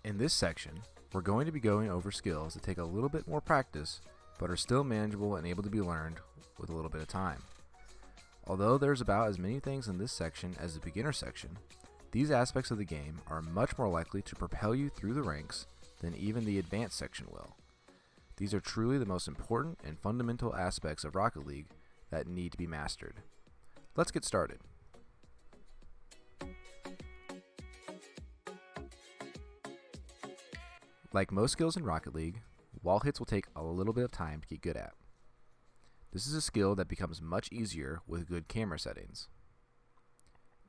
In this section, we're going to be going over skills that take a little bit more practice, but are still manageable and able to be learned with a little bit of time. Although there's about as many things in this section as the beginner section, these aspects of the game are much more likely to propel you through the ranks than even the advanced section will. These are truly the most important and fundamental aspects of Rocket League that need to be mastered. Let's get started. Like most skills in Rocket League, wall hits will take a little bit of time to get good at. This is a skill that becomes much easier with good camera settings.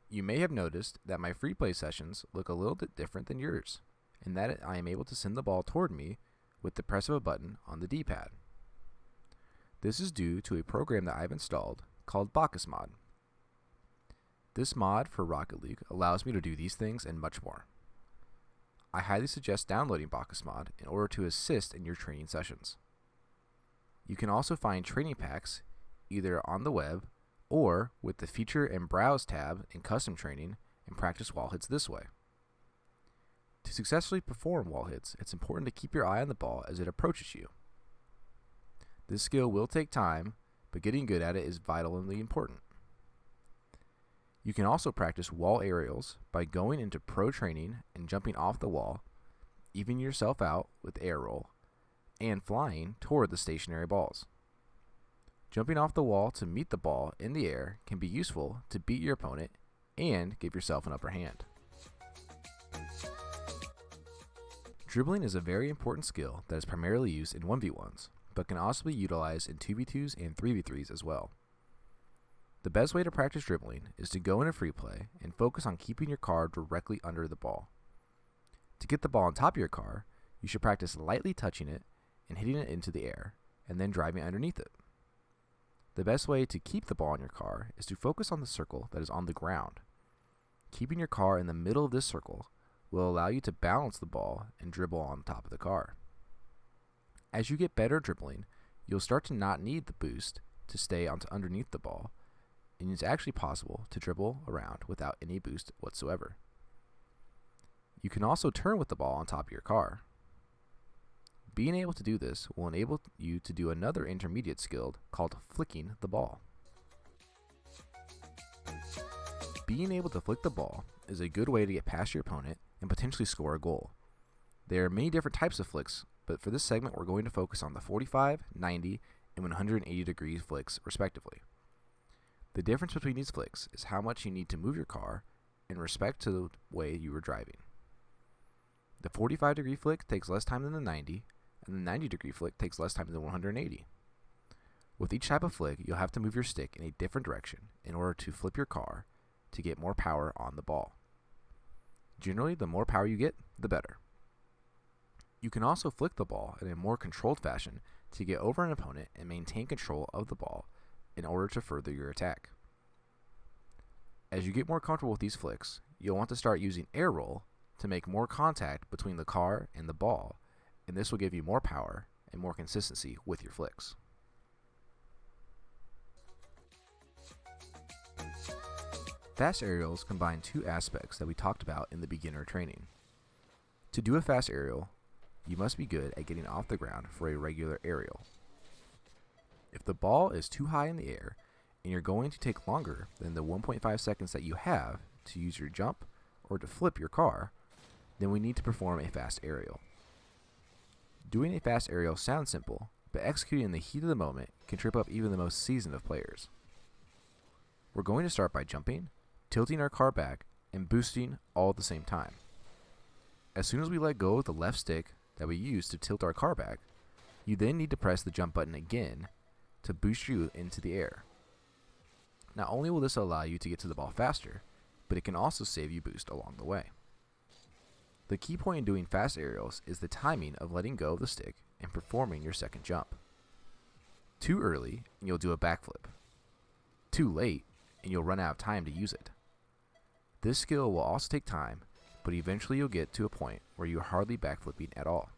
You may have noticed that my free play sessions look a little bit different than yours, in that I am able to send the ball toward me with the press of a button on the D-pad. This is due to a program that I've installed called Bacchus Mod. This mod for Rocket League allows me to do these things and much more. I highly suggest downloading Bacchus Mod in order to assist in your training sessions. You can also find training packs either on the web or with the Feature and Browse tab in Custom Training and practice wall hits this way. To successfully perform wall hits, it's important to keep your eye on the ball as it approaches you. This skill will take time, but getting good at it is vitally important. You can also practice wall aerials by going into pro training and jumping off the wall, evening yourself out with air roll, and flying toward the stationary balls. Jumping off the wall to meet the ball in the air can be useful to beat your opponent and give yourself an upper hand. Dribbling is a very important skill that is primarily used in 1v1s, but can also be utilized in 2v2s and 3v3s as well. The best way to practice dribbling is to go into free play and focus on keeping your car directly under the ball. To get the ball on top of your car, you should practice lightly touching it and hitting it into the air, and then driving underneath it. The best way to keep the ball in your car is to focus on the circle that is on the ground. Keeping your car in the middle of this circle will allow you to balance the ball and dribble on top of the car. As you get better dribbling, you'll start to not need the boost to stay underneath the ball, and it's actually possible to dribble around without any boost whatsoever. You can also turn with the ball on top of your car. Being able to do this will enable you to do another intermediate skill called flicking the ball. Being able to flick the ball is a good way to get past your opponent and potentially score a goal. There are many different types of flicks, but for this segment we're going to focus on the 45, 90, and 180 degree flicks respectively. The difference between these flicks is how much you need to move your car in respect to the way you are driving. The 45 degree flick takes less time than the 90, and the 90 degree flick takes less time than the 180. With each type of flick, you'll have to move your stick in a different direction in order to flip your car to get more power on the ball. Generally, the more power you get, the better. You can also flick the ball in a more controlled fashion to get over an opponent and maintain control of the ball in order to further your attack. As you get more comfortable with these flicks, you'll want to start using air roll to make more contact between the car and the ball, and this will give you more power and more consistency with your flicks. Fast aerials combine two aspects that we talked about in the beginner training. To do a fast aerial, you must be good at getting off the ground for a regular aerial. If the ball is too high in the air and you're going to take longer than the 1.5 seconds that you have to use your jump or to flip your car, then we need to perform a fast aerial. Doing a fast aerial sounds simple, but executing in the heat of the moment can trip up even the most seasoned of players. We're going to start by jumping, tilting our car back, and boosting all at the same time. As soon as we let go of the left stick that we used to tilt our car back, you then need to press the jump button again to boost you into the air. Not only will this allow you to get to the ball faster, but it can also save you boost along the way. The key point in doing fast aerials is the timing of letting go of the stick and performing your second jump. Too early and you'll do a backflip. Too late and you'll run out of time to use it. This skill will also take time, but eventually you'll get to a point where you're hardly backflipping at all.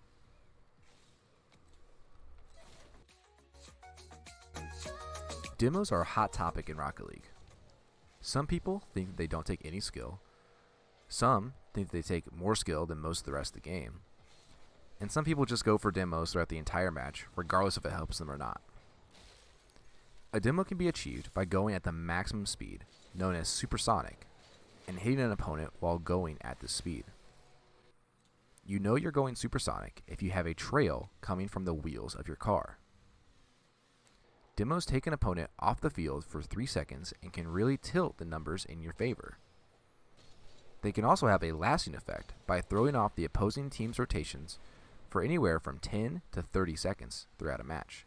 Demos are a hot topic in Rocket League. Some people think they don't take any skill. Some think they take more skill than most of the rest of the game. And some people just go for demos throughout the entire match, regardless if it helps them or not. A demo can be achieved by going at the maximum speed, known as supersonic, and hitting an opponent while going at this speed. You know you're going supersonic if you have a trail coming from the wheels of your car. Demos take an opponent off the field for 3 seconds and can really tilt the numbers in your favor. They can also have a lasting effect by throwing off the opposing team's rotations for anywhere from 10 to 30 seconds throughout a match.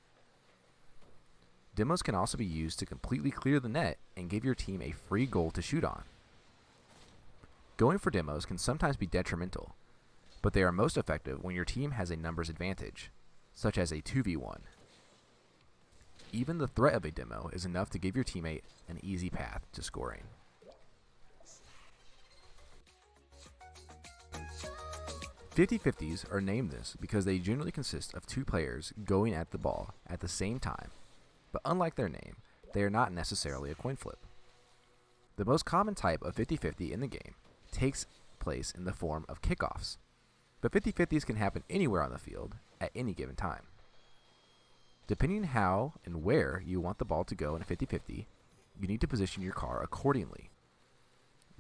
Demos can also be used to completely clear the net and give your team a free goal to shoot on. Going for demos can sometimes be detrimental, but they are most effective when your team has a numbers advantage, such as a 2v1. Even the threat of a demo is enough to give your teammate an easy path to scoring. Fifty-50s are named this because they generally consist of 2 players going at the ball at the same time, but unlike their name, they are not necessarily a coin flip. The most common type of 50-50 in the game takes place in the form of kickoffs, but 50-50s can happen anywhere on the field at any given time. Depending how and where you want the ball to go in a 50-50, you need to position your car accordingly.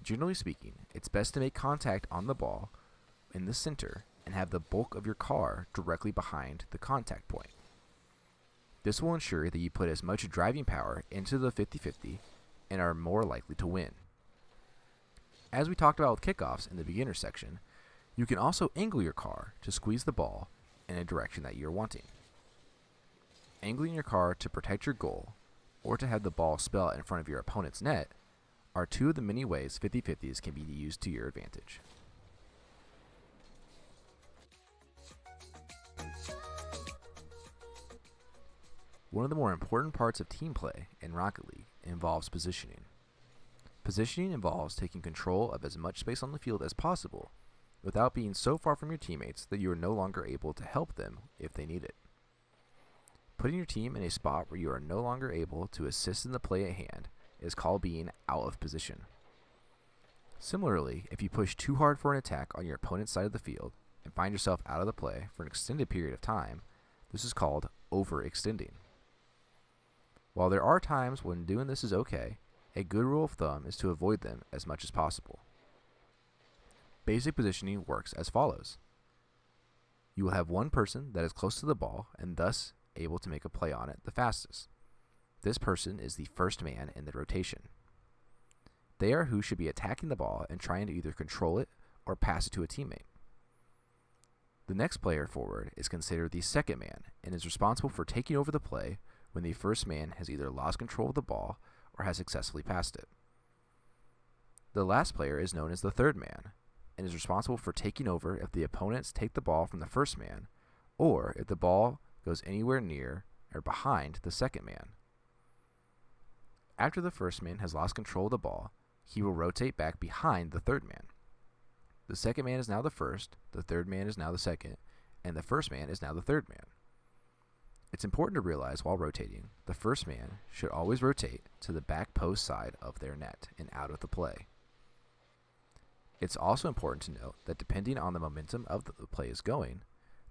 Generally speaking, it's best to make contact on the ball in the center and have the bulk of your car directly behind the contact point. This will ensure that you put as much driving power into the 50-50 and are more likely to win. As we talked about with kickoffs in the beginner section, you can also angle your car to squeeze the ball in a direction that you're wanting. Angling your car to protect your goal or to have the ball spill out in front of your opponent's net are 2 of the many ways 50-50s can be used to your advantage. One of the more important parts of team play in Rocket League involves positioning. Positioning involves taking control of as much space on the field as possible without being so far from your teammates that you are no longer able to help them if they need it. Putting your team in a spot where you are no longer able to assist in the play at hand is called being out of position. Similarly, if you push too hard for an attack on your opponent's side of the field and find yourself out of the play for an extended period of time, this is called overextending. While there are times when doing this is okay, a good rule of thumb is to avoid them as much as possible. Basic positioning works as follows. You will have one person that is close to the ball and thus able to make a play on it the fastest. This person is the first man in the rotation. They are who should be attacking the ball and trying to either control it or pass it to a teammate. The next player forward is considered the second man and is responsible for taking over the play when the first man has either lost control of the ball or has successfully passed it. The last player is known as the third man and is responsible for taking over if the opponents take the ball from the first man or if the ball goes anywhere near or behind the second man. After the first man has lost control of the ball, he will rotate back behind the third man. The second man is now the first, the third man is now the second, and the first man is now the third man. It's important to realize while rotating, the first man should always rotate to the back post side of their net and out of the play. It's also important to note that depending on the momentum of the play is going,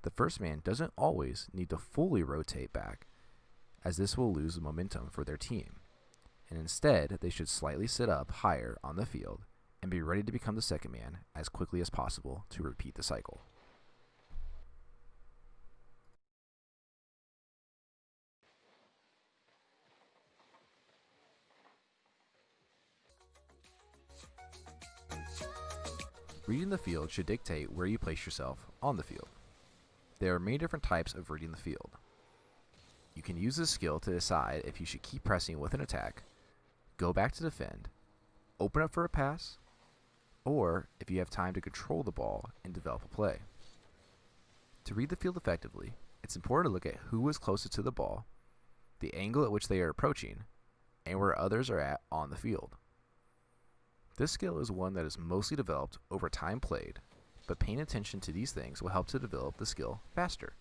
the first man doesn't always need to fully rotate back, as this will lose the momentum for their team, and instead they should slightly sit up higher on the field and be ready to become the second man as quickly as possible to repeat the cycle. Reading the field should dictate where you place yourself on the field. There are many different types of reading the field. You can use this skill to decide if you should keep pressing with an attack, go back to defend, open up for a pass, or if you have time to control the ball and develop a play. To read the field effectively, it's important to look at who is closest to the ball, the angle at which they are approaching, and where others are at on the field. This skill is one that is mostly developed over time played, but paying attention to these things will help to develop the skill faster.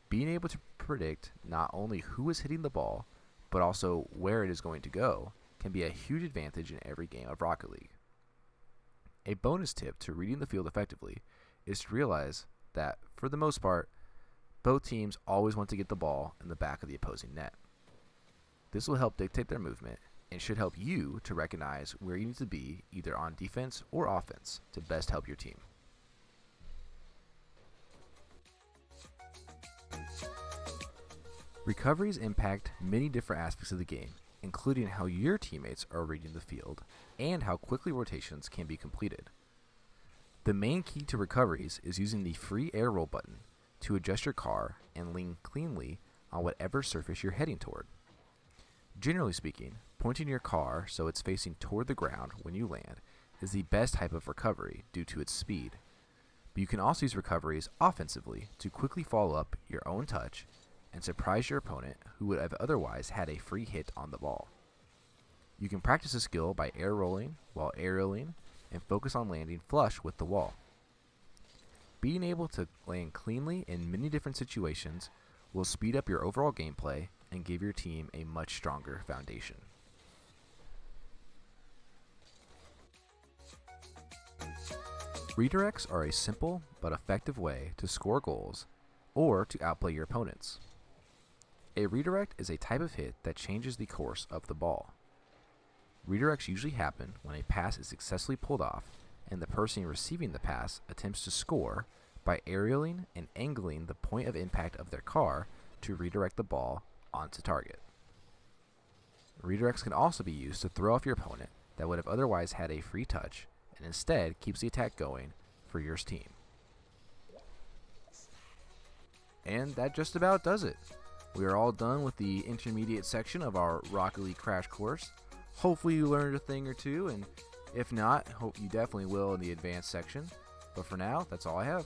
Being able to predict not only who is hitting the ball, but also where it is going to go, can be a huge advantage in every game of Rocket League. A bonus tip to reading the field effectively is to realize that, for the most part, both teams always want to get the ball in the back of the opposing net. This will help dictate their movement and should help you to recognize where you need to be either on defense or offense to best help your team. Recoveries impact many different aspects of the game, including how your teammates are reading the field and how quickly rotations can be completed. The main key to recoveries is using the free air roll button to adjust your car and lean cleanly on whatever surface you're heading toward. Generally speaking, pointing your car so it's facing toward the ground when you land is the best type of recovery due to its speed. But you can also use recoveries offensively to quickly follow up your own touch and surprise your opponent who would have otherwise had a free hit on the ball. You can practice the skill by air rolling while aerialing and focus on landing flush with the wall. Being able to land cleanly in many different situations will speed up your overall gameplay and give your team a much stronger foundation. Redirects are a simple but effective way to score goals or to outplay your opponents. A redirect is a type of hit that changes the course of the ball. Redirects usually happen when a pass is successfully pulled off and the person receiving the pass attempts to score by aerialing and angling the point of impact of their car to redirect the ball onto target. Redirects can also be used to throw off your opponent that would have otherwise had a free touch and instead keeps the attack going for your team. And that just about does it. We are all done with the intermediate section of our Rocket League crash course. Hopefully you learned a thing or two, and if not, hope you definitely will in the advanced section. But for now, that's all I have.